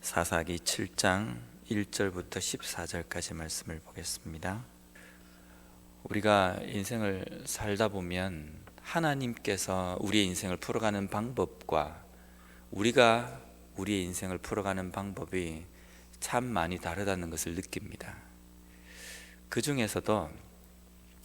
사사기 7장 1절부터 14절까지 말씀을 보겠습니다. 우리가 인생을 살다 보면 하나님께서 우리의 인생을 풀어가는 방법과 우리가 우리의 인생을 풀어가는 방법이 참 많이 다르다는 것을 느낍니다. 그 중에서도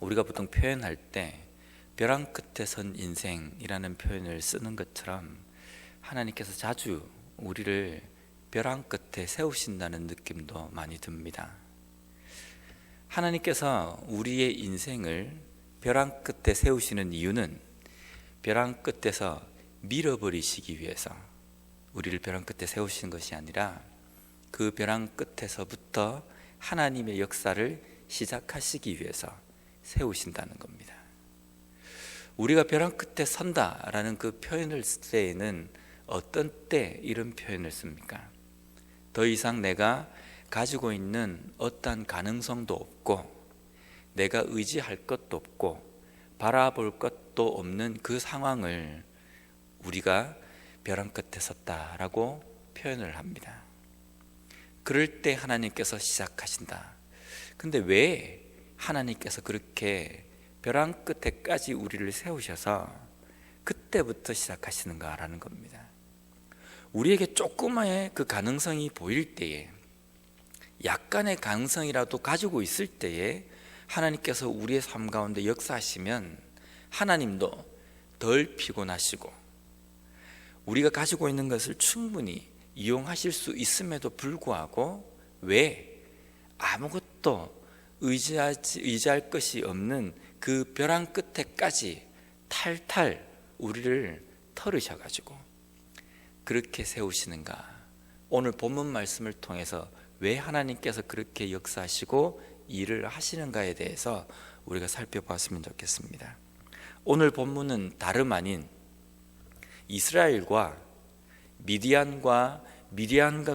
우리가 보통 표현할 때 벼랑 끝에 선 인생이라는 표현을 쓰는 것처럼 하나님께서 자주 우리를 벼랑 끝에 세우신다는 느낌도 많이 듭니다. 하나님께서 우리의 인생을 벼랑 끝에 세우시는 이유는 벼랑 끝에서 밀어버리시기 위해서 우리를 벼랑 끝에 세우시는 것이 아니라 그 벼랑 끝에서부터 하나님의 역사를 시작하시기 위해서 세우신다는 겁니다. 우리가 벼랑 끝에 선다라는 그 표현을 쓸 때에는 어떤 때 이런 표현을 씁니까? 더 이상 내가 가지고 있는 어떠한 가능성도 없고 내가 의지할 것도 없고 바라볼 것도 없는 그 상황을 우리가 벼랑 끝에 섰다라고 표현을 합니다. 그럴 때 하나님께서 시작하신다. 근데 왜 하나님께서 그렇게 벼랑 끝에까지 우리를 세우셔서 그때부터 시작하시는가라는 겁니다. 우리에게 조그마의 그 가능성이 보일 때에, 약간의 가능성이라도 가지고 있을 때에 하나님께서 우리의 삶 가운데 역사하시면 하나님도 덜 피곤하시고 우리가 가지고 있는 것을 충분히 이용하실 수 있음에도 불구하고 왜 아무것도 의지할 것이 없는 그 벼랑 끝에까지 탈탈 우리를 털으셔가지고 그렇게 세우시는가? 오늘 본문 말씀을 통해서 왜 하나님께서 그렇게 역사하시고 일을 하시는가에 대해서 우리가 살펴봤으면 좋겠습니다. 오늘 본문은 다름 아닌 이스라엘과 미디안과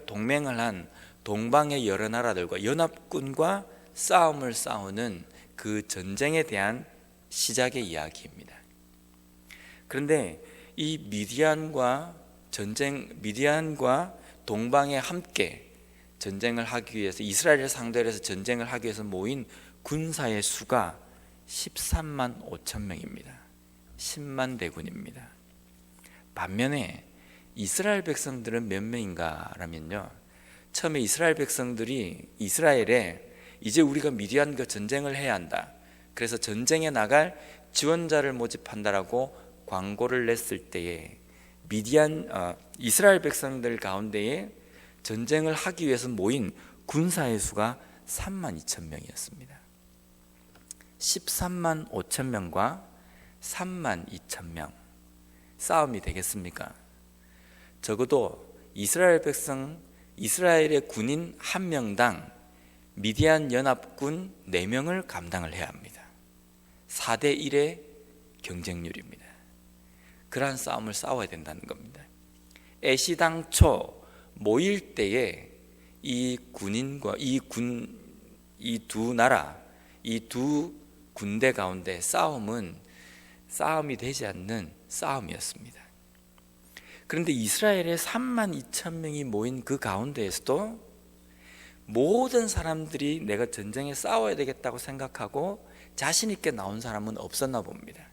동맹을 한 동방의 여러 나라들과 연합군과 싸움을 싸우는 그 전쟁에 대한 시작의 이야기입니다. 그런데 이 미디안과 동방에 함께 전쟁을 하기 위해서, 이스라엘을 상대로 해서 전쟁을 하기 위해서 모인 군사의 수가 13만 5천 명입니다. 10만 대군입니다. 반면에 이스라엘 백성들은 몇 명인가 라면요, 처음에 이스라엘 백성들이 이스라엘에 이제 우리가 미디안과 전쟁을 해야 한다, 그래서 전쟁에 나갈 지원자를 모집한다라고 광고를 냈을 때에 이스라엘 백성들 가운데에 전쟁을 하기 위해서 모인 군사의 수가 3만 2천 명이었습니다. 13만 5천 명과 3만 2천 명, 싸움이 되겠습니까? 적어도 이스라엘의 군인 한 명당 미디안 연합군 4명을 감당을 해야 합니다. 4대 1의 경쟁률입니다. 그러한 싸움을 싸워야 된다는 겁니다. 애시당초 모일 때에 이 군인과 이 두 나라, 이 두 군대 가운데 싸움이 되지 않는 싸움이었습니다. 그런데 이스라엘의 3만 2천 명이 모인 그 가운데에서도 모든 사람들이 내가 전쟁에 싸워야 되겠다고 생각하고 자신 있게 나온 사람은 없었나 봅니다.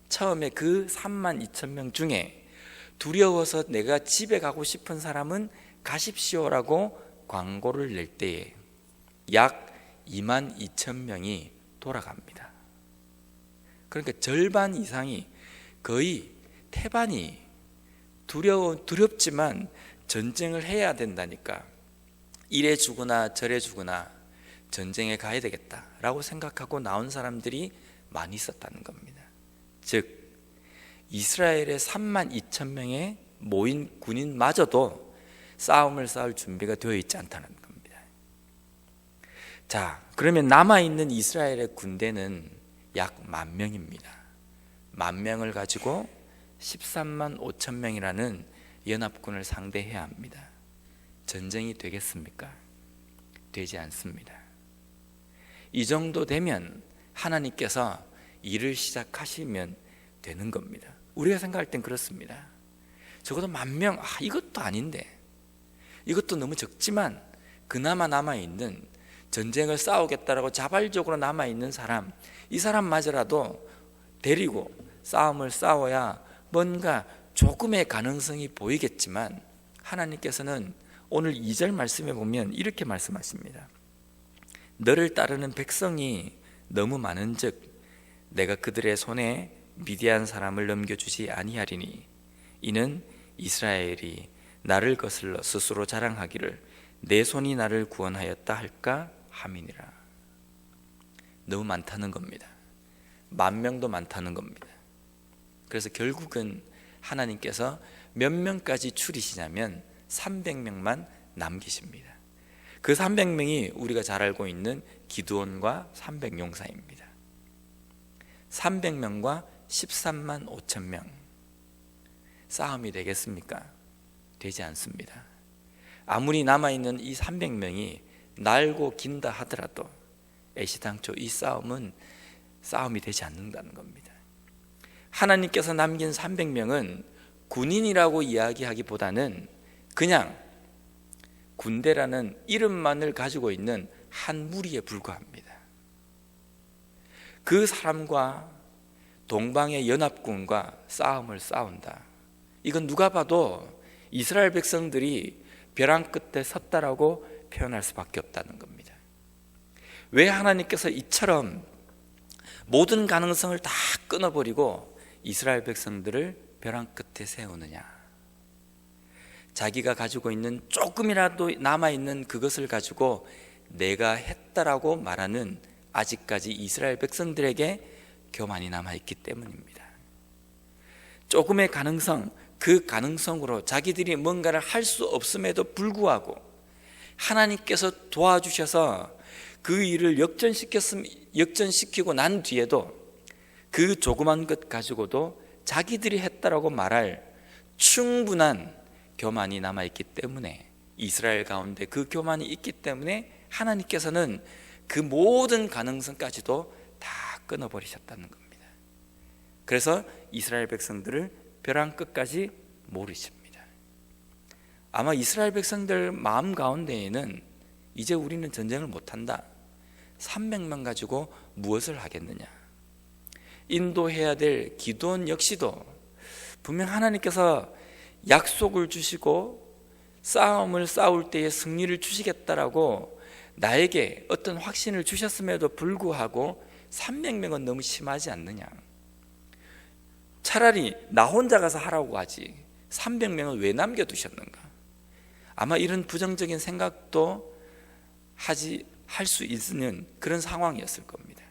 처음에 그 3만 2천 명 중에 두려워서 내가 집에 가고 싶은 사람은 가십시오라고 광고를 낼 때에 약 2만 2천 명이 돌아갑니다. 그러니까 절반 이상이, 거의 태반이 두렵지만 전쟁을 해야 된다니까 이래 주거나 저래 주거나 전쟁에 가야 되겠다라고 생각하고 나온 사람들이 많이 있었다는 겁니다. 즉 이스라엘의 3만 2천 명의 모인 군인마저도 싸움을 싸울 준비가 되어 있지 않다는 겁니다. 자, 그러면 남아있는 이스라엘의 군대는 약 10,000명입니다. 10,000명을 가지고 13만 5천 명이라는 연합군을 상대해야 합니다. 전쟁이 되겠습니까? 되지 않습니다. 이 정도 되면 하나님께서 일을 시작하시면 되는 겁니다. 우리가 생각할 땐 그렇습니다. 적어도 10,000명, 이것도 아닌데 이것도 너무 적지만 그나마 남아있는, 전쟁을 싸우겠다라고 자발적으로 남아있는 사람, 이 사람마저라도 데리고 싸움을 싸워야 뭔가 조금의 가능성이 보이겠지만, 하나님께서는 오늘 2절 말씀에 보면 이렇게 말씀하십니다. 너를 따르는 백성이 너무 많은즉 내가 그들의 손에 미디안 사람을 넘겨주지 아니하리니 이는 이스라엘이 나를 거슬러 스스로 자랑하기를 내 손이 나를 구원하였다 할까 함이니라. 너무 많다는 겁니다. 10,000명도 많다는 겁니다. 그래서 결국은 하나님께서 몇 명까지 줄이시냐면 300명만 남기십니다. 그 300명이 우리가 잘 알고 있는 기드온과 300용사입니다. 300명과 13만 5천 명, 싸움이 되겠습니까? 되지 않습니다. 아무리 남아있는 이 300명이 날고 긴다 하더라도 애시당초 이 싸움은 싸움이 되지 않는다는 겁니다. 하나님께서 남긴 300명은 군인이라고 이야기하기보다는 그냥 군대라는 이름만을 가지고 있는 한 무리에 불과합니다. 그 사람과 동방의 연합군과 싸움을 싸운다. 이건 누가 봐도 이스라엘 백성들이 벼랑 끝에 섰다라고 표현할 수밖에 없다는 겁니다. 왜 하나님께서 이처럼 모든 가능성을 다 끊어버리고 이스라엘 백성들을 벼랑 끝에 세우느냐? 자기가 가지고 있는 조금이라도 남아있는 그것을 가지고 내가 했다라고 말하는 아직까지 이스라엘 백성들에게 교만이 남아있기 때문입니다. 조금의 가능성, 그 가능성으로 자기들이 뭔가를 할 수 없음에도 불구하고 하나님께서 도와주셔서 그 일을 역전시키고 난 뒤에도 그 조그만 것 가지고도 자기들이 했다라고 말할 충분한 교만이 남아있기 때문에, 이스라엘 가운데 그 교만이 있기 때문에 하나님께서는 그 모든 가능성까지도 다 끊어버리셨다는 겁니다. 그래서 이스라엘 백성들을 벼랑 끝까지 모르십니다. 아마 이스라엘 백성들 마음 가운데에는 이제 우리는 전쟁을 못한다, 300명 가지고 무엇을 하겠느냐. 인도해야 될 기드온 역시도 분명 하나님께서 약속을 주시고 싸움을 싸울 때에 승리를 주시겠다라고 나에게 어떤 확신을 주셨음에도 불구하고 300명은 너무 심하지 않느냐. 차라리 나 혼자 가서 하라고 하지 300명을 왜 남겨두셨는가. 아마 이런 부정적인 생각도 할 수 있는 그런 상황이었을 겁니다.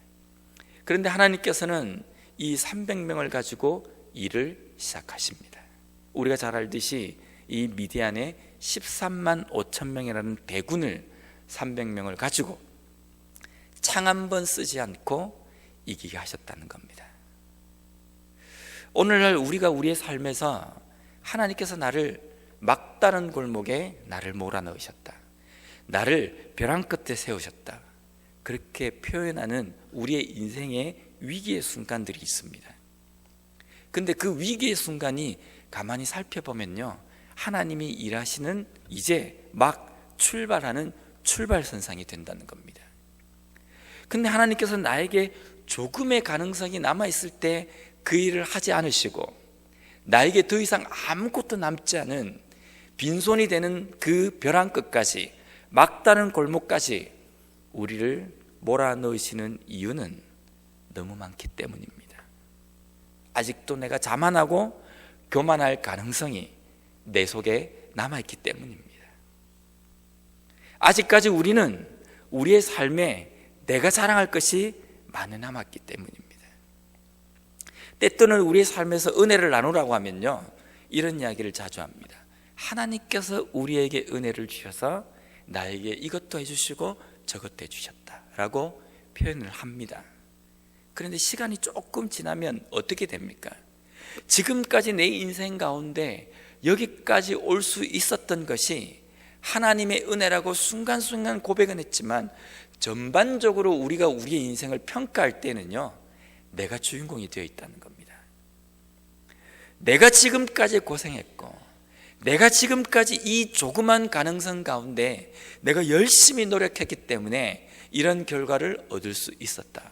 그런데 하나님께서는 이 300명을 가지고 일을 시작하십니다. 우리가 잘 알듯이 이 미디안의 13만 5천 명이라는 대군을 300명을 가지고 창 한 번 쓰지 않고 이기게 하셨다는 겁니다. 오늘날 우리가 우리의 삶에서 하나님께서 나를 막다른 골목에 나를 몰아넣으셨다, 나를 벼랑 끝에 세우셨다, 그렇게 표현하는 우리의 인생의 위기의 순간들이 있습니다. 근데 그 위기의 순간이 가만히 살펴보면요, 하나님이 일하시는 이제 막 출발하는 출발선상이 된다는 겁니다. 근데 하나님께서 나에게 조금의 가능성이 남아있을 때 그 일을 하지 않으시고 나에게 더 이상 아무것도 남지 않은 빈손이 되는 그 벼랑 끝까지, 막다른 골목까지 우리를 몰아넣으시는 이유는 너무 많기 때문입니다. 아직도 내가 자만하고 교만할 가능성이 내 속에 남아있기 때문입니다. 아직까지 우리는 우리의 삶에 내가 자랑할 것이 많이 남았기 때문입니다. 때때는 우리의 삶에서 은혜를 나누라고 하면요, 이런 이야기를 자주 합니다. 하나님께서 우리에게 은혜를 주셔서 나에게 이것도 해주시고 저것도 해주셨다라고 표현을 합니다. 그런데 시간이 조금 지나면 어떻게 됩니까? 지금까지 내 인생 가운데 여기까지 올 수 있었던 것이 하나님의 은혜라고 순간순간 고백은 했지만 전반적으로 우리가 우리의 인생을 평가할 때는요, 내가 주인공이 되어 있다는 겁니다. 내가 지금까지 고생했고 내가 지금까지 이 조그만 가능성 가운데 내가 열심히 노력했기 때문에 이런 결과를 얻을 수 있었다.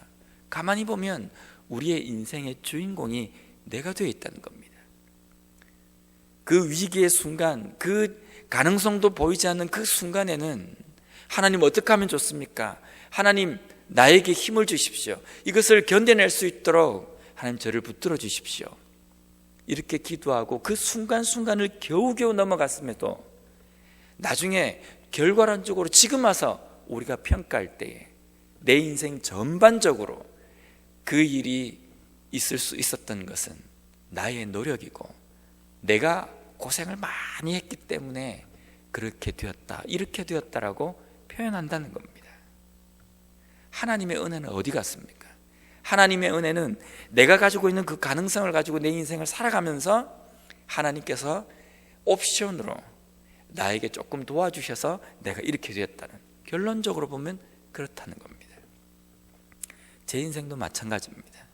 가만히 보면 우리의 인생의 주인공이 내가 되어 있다는 겁니다. 그 위기의 순간, 그 가능성도 보이지 않는 그 순간에는 하나님 어떻게 하면 좋습니까? 하나님 나에게 힘을 주십시오. 이것을 견뎌낼 수 있도록 하나님 저를 붙들어 주십시오. 이렇게 기도하고 그 순간순간을 겨우겨우 넘어갔음에도 나중에 결과론적으로 지금 와서 우리가 평가할 때에 내 인생 전반적으로 그 일이 있을 수 있었던 것은 나의 노력이고 내가 고생을 많이 했기 때문에 그렇게 되었다, 이렇게 되었다라고 표현한다는 겁니다. 하나님의 은혜는 어디 갔습니까? 하나님의 은혜는 내가 가지고 있는 그 가능성을 가지고 내 인생을 살아가면서 하나님께서 옵션으로 나에게 조금 도와주셔서 내가 이렇게 되었다는, 결론적으로 보면 그렇다는 겁니다. 제 인생도 마찬가지입니다.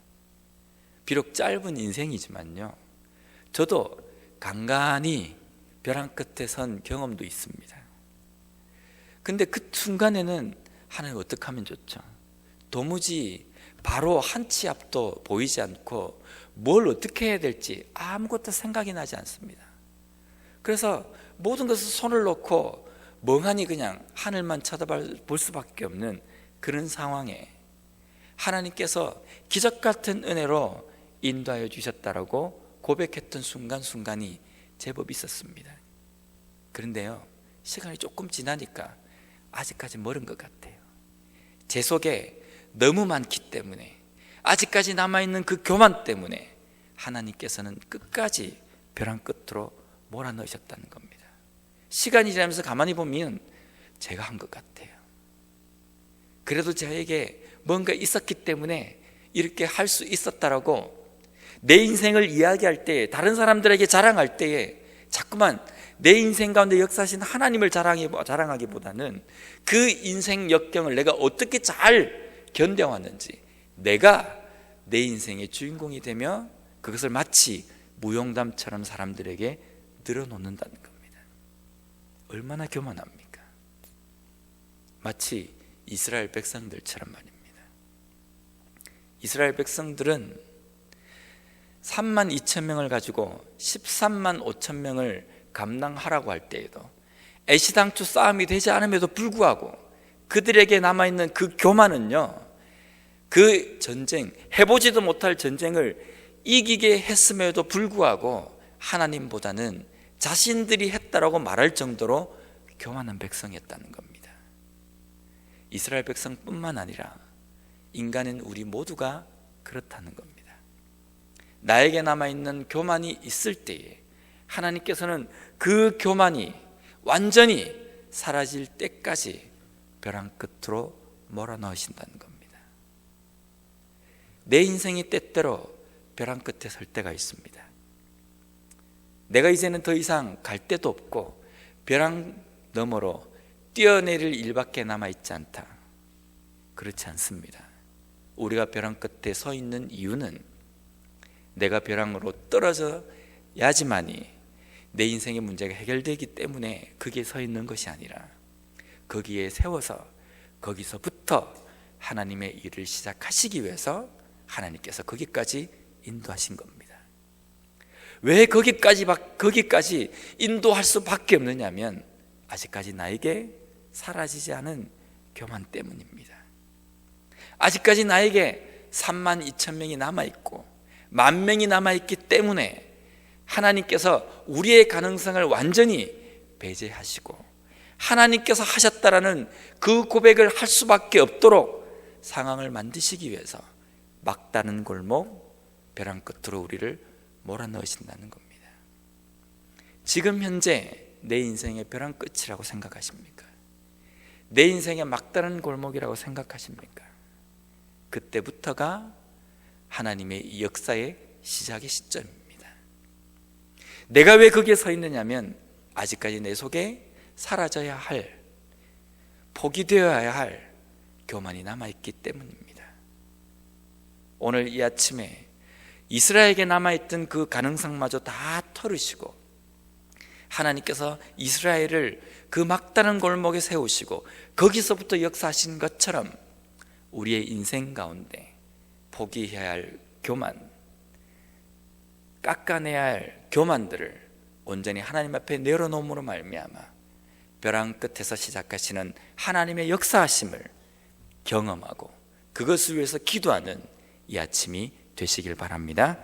비록 짧은 인생이지만요, 저도 간간히 벼랑 끝에 선 경험도 있습니다. 근데 그 순간에는 하나님 어떻게 하면 좋죠? 도무지 바로 한 치 앞도 보이지 않고 뭘 어떻게 해야 될지 아무것도 생각이 나지 않습니다. 그래서 모든 것을 손을 놓고 멍하니 그냥 하늘만 쳐다볼 수밖에 없는 그런 상황에 하나님께서 기적 같은 은혜로 인도하여 주셨다라고 고백했던 순간순간이 제법 있었습니다. 그런데요, 시간이 조금 지나니까 아직까지 멀은 것 같아요. 제 속에 너무 많기 때문에, 아직까지 남아있는 그 교만 때문에 하나님께서는 끝까지 벼랑 끝으로 몰아넣으셨다는 겁니다. 시간이 지나면서 가만히 보면 제가 한 것 같아요. 그래도 저에게 뭔가 있었기 때문에 이렇게 할 수 있었다라고 내 인생을 이야기할 때, 다른 사람들에게 자랑할 때에 자꾸만 내 인생 가운데 역사하신 하나님을 자랑하기보다는 그 인생 역경을 내가 어떻게 잘 견뎌왔는지, 내가 내 인생의 주인공이 되며 그것을 마치 무용담처럼 사람들에게 늘어놓는다는 겁니다. 얼마나 교만합니까? 마치 이스라엘 백성들처럼 말입니다. 이스라엘 백성들은 3만 2천 명을 가지고 13만 5천 명을 감당하라고 할 때에도 애시당초 싸움이 되지 않음에도 불구하고 그들에게 남아있는 그 교만은요, 그 전쟁, 해보지도 못할 전쟁을 이기게 했음에도 불구하고 하나님보다는 자신들이 했다라고 말할 정도로 교만한 백성이었다는 겁니다. 이스라엘 백성뿐만 아니라 인간인 우리 모두가 그렇다는 겁니다. 나에게 남아있는 교만이 있을 때에 하나님께서는 그 교만이 완전히 사라질 때까지 벼랑 끝으로 몰아넣으신다는 겁니다. 내 인생이 때때로 벼랑 끝에 설 때가 있습니다. 내가 이제는 더 이상 갈 데도 없고 벼랑 너머로 뛰어내릴 일밖에 남아있지 않다. 그렇지 않습니다. 우리가 벼랑 끝에 서 있는 이유는 내가 벼랑으로 떨어져야지만이 내 인생의 문제가 해결되기 때문에 거기에 서 있는 것이 아니라 거기에 세워서 거기서부터 하나님의 일을 시작하시기 위해서 하나님께서 거기까지 인도하신 겁니다. 왜 거기까지 인도할 수밖에 없느냐면 아직까지 나에게 사라지지 않은 교만 때문입니다. 아직까지 나에게 3만 2천 명이 남아있고 10,000명이 남아있기 때문에 하나님께서 우리의 가능성을 완전히 배제하시고 하나님께서 하셨다라는 그 고백을 할 수밖에 없도록 상황을 만드시기 위해서 막다른 골목, 벼랑 끝으로 우리를 몰아넣으신다는 겁니다. 지금 현재 내 인생의 벼랑 끝이라고 생각하십니까? 내 인생의 막다른 골목이라고 생각하십니까? 그때부터가 하나님의 역사의 시작의 시점입니다. 내가 왜 거기에 서 있느냐면 아직까지 내 속에 사라져야 할, 포기되어야 할 교만이 남아있기 때문입니다. 오늘 이 아침에 이스라엘에게 남아있던 그 가능성마저 다 털으시고 하나님께서 이스라엘을 그 막다른 골목에 세우시고 거기서부터 역사하신 것처럼 우리의 인생 가운데 포기해야 할 교만, 깎아내야 할 교만들을 온전히 하나님 앞에 내려놓음으로 말미암아 벼랑 끝에서 시작하시는 하나님의 역사하심을 경험하고 그것을 위해서 기도하는 이 아침이 되시길 바랍니다.